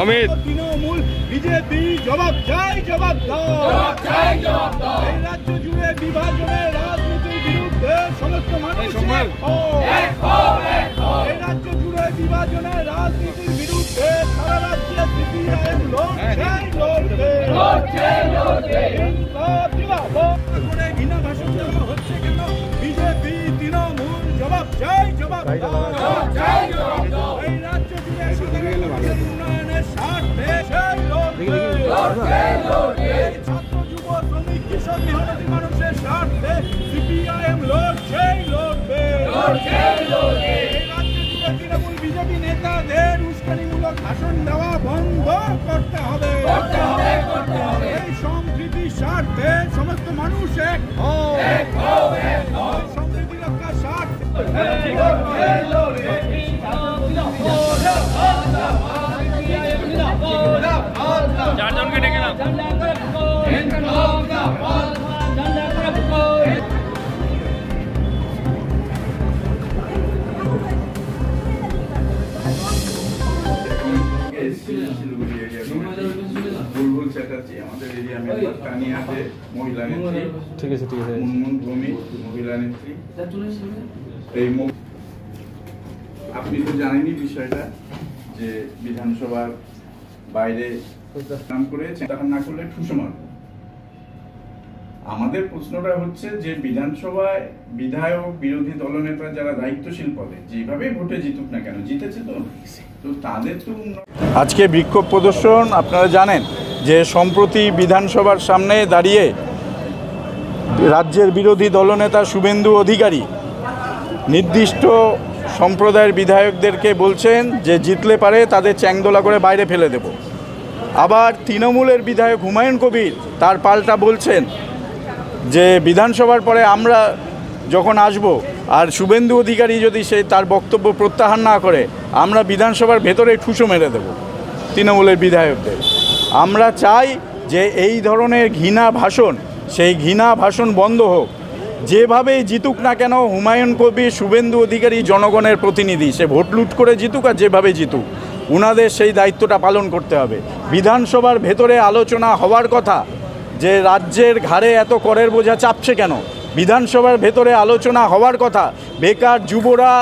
Amit Trinamool BJP জবাব চাই, জবাব দাও। এই রাজ্য জুড়ে বিভাজনের রাজনীতির বিরুদ্ধে সমস্ত মানুষ এই রাজ্য জুড়ে বিভাজনের রাজনীতির বিরুদ্ধে সারা রাজ্যে সিপিআইএম লড়বে। ঘৃণা ভাষণ দেওয়া হচ্ছে কেন? বিজেপি তৃণমূল জবাব চাই, জবাব দাও। এই রাজ্য জুড়ে উন্নয়নের স্বার্থে ছাত্র যুব শ্রমিক কৃষক মেহনতি মানুষের স্বার্থে সিপিআইএম লড়বে। এই রাজ্য জুড়ে তৃণমূল বিজেপি নেতাদের উস্কানিমূলক ভাষণ দেওয়া বন্ধ করতে হবে। এই সম্প্রীতির স্বার্থে সমস্ত মানুষ এক সম্প্রীতি রক্ষার স্বার্থে চারজনকে ডেকে নাও। বুলবুল চ্যাটার্জি আমাদের এরিয়া মেম্বার, কানিয়াতে মহিলা নেত্রী, ঠিক আছে মুনমুন ভূমি মহিলা নেত্রী। এই আপনি তো জানেনই বিষয়টা যে বিধানসভার বাইরে নাম করে চিন্তা না করলে ঠুসো মারব। আমাদের প্রশ্নটা হচ্ছে যে বিধানসভায় বিধায়ক বিরোধী দলনেতা যারা দায়িত্বশীল পদে যেভাবে ভোটে জিতুক না কেন, জিতেছে তো তাদের তো আজকে বিক্ষোভ প্রদর্শন আপনারা জানেন যে সম্প্রতি বিধানসভার সামনে দাঁড়িয়ে রাজ্যের বিরোধী দলনেতা শুভেন্দু অধিকারী নির্দিষ্ট সম্প্রদায়ের বিধায়কদেরকে বলছেন যে জিতলে পারে তাদের চ্যাংদোলা করে বাইরে ফেলে দেব। আবার তৃণমূলের বিধায়ক হুমায়ুন কবির তার পাল্টা বলছেন যে বিধানসভার পরে আমরা যখন আসব আর শুভেন্দু অধিকারী যদি সে তার বক্তব্য প্রত্যাহার না করে আমরা বিধানসভার ভেতরে ঠুসো মেরে দেব তৃণমূলের বিধায়কদের। আমরা চাই যে এই ধরনের ঘৃণা ভাষণ, সেই ঘৃণা ভাষণ বন্ধ হোক। যেভাবেই জিতুক না কেন হুমায়ুন কবির শুভেন্দু অধিকারী জনগণের প্রতিনিধি, সে ভোট লুট করে জিতুক আর যেভাবে জিতুক ওনাদের সেই দায়িত্বটা পালন করতে হবে। বিধানসভার ভেতরে আলোচনা হওয়ার কথা যে রাজ্যের ঘাড়ে এত করের বোঝা চাপছে কেন, বিধানসভার ভেতরে আলোচনা হওয়ার কথা বেকার যুবরা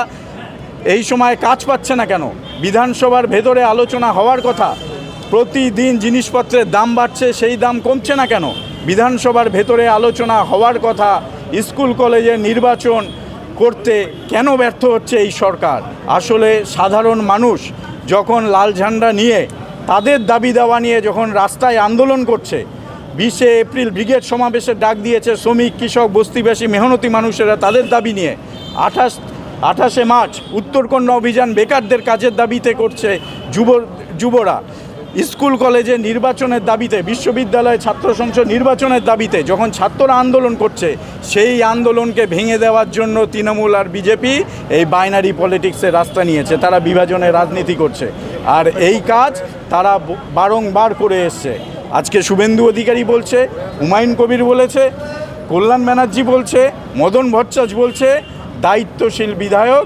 এই সময় কাজ পাচ্ছে না কেন, বিধানসভার ভেতরে আলোচনা হওয়ার কথা প্রতিদিন জিনিসপত্রের দাম বাড়ছে সেই দাম কমছে না কেন, বিধানসভার ভেতরে আলোচনা হওয়ার কথা স্কুল কলেজে নির্বাচন করতে কেন ব্যর্থ হচ্ছে এই সরকার। আসলে সাধারণ মানুষ যখন লাল ঝান্ডা নিয়ে তাদের দাবি দাওয়া নিয়ে যখন রাস্তায় আন্দোলন করছে, 20শে এপ্রিল ব্রিগেড সমাবেশের ডাক দিয়েছে শ্রমিক কৃষক বস্তিবাসী মেহনতি মানুষেরা তাদের দাবি নিয়ে, 28শে মার্চ উত্তরকন্যা অভিযান বেকারদের কাজের দাবিতে করছে যুবরা, স্কুল কলেজে নির্বাচনের দাবিতে, বিশ্ববিদ্যালয়ে ছাত্র সংসদ নির্বাচনের দাবিতে যখন ছাত্ররা আন্দোলন করছে সেই আন্দোলনকে ভেঙে দেওয়ার জন্য তৃণমূল আর বিজেপি এই বাইনারি পলিটিক্সের রাস্তা নিয়েছে। তারা বিভাজনের রাজনীতি করছে আর এই কাজ তারা বারংবার করে এসছে। আজকে শুভেন্দু অধিকারী বলছে, হুমায়ুন কবির বলেছে, কল্যাণ ব্যানার্জি বলছে, মদন ভট্টাচার্য বলছে, দায়িত্বশীল বিধায়ক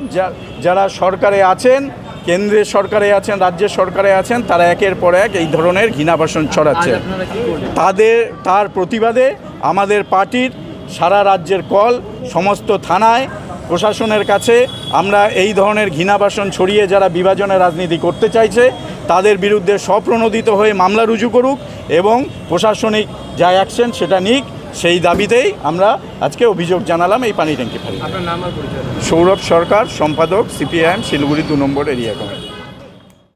যারা সরকারে আছেন, কেন্দ্রের সরকারে আছেন, রাজ্যের সরকারে আছেন, তারা একের পর এক এই ধরনের ঘৃণা ভাষণ ছড়াচ্ছে। তার প্রতিবাদে আমাদের পার্টির সারা রাজ্যের কল সমস্ত থানায় প্রশাসনের কাছে আমরা এই ধরনের ঘৃণা ভাষণ ছড়িয়ে যারা বিভাজনের রাজনীতি করতে চাইছে তাদের বিরুদ্ধে স্বপ্রণোদিত হয়ে মামলা রুজু করুক এবং প্রশাসনিক যা অ্যাকশন সেটা নিক, সেই দাবিতেই আমরা আজকে অভিযোগ জানালাম এই পানি ট্যাঙ্কি ফাঁড়ি। আপনার নাম আর পরিচয়? সৌরভ সরকার, সম্পাদক, সিপিআইএম শিলিগুড়ি 2 নম্বর এরিয়া কমিটি।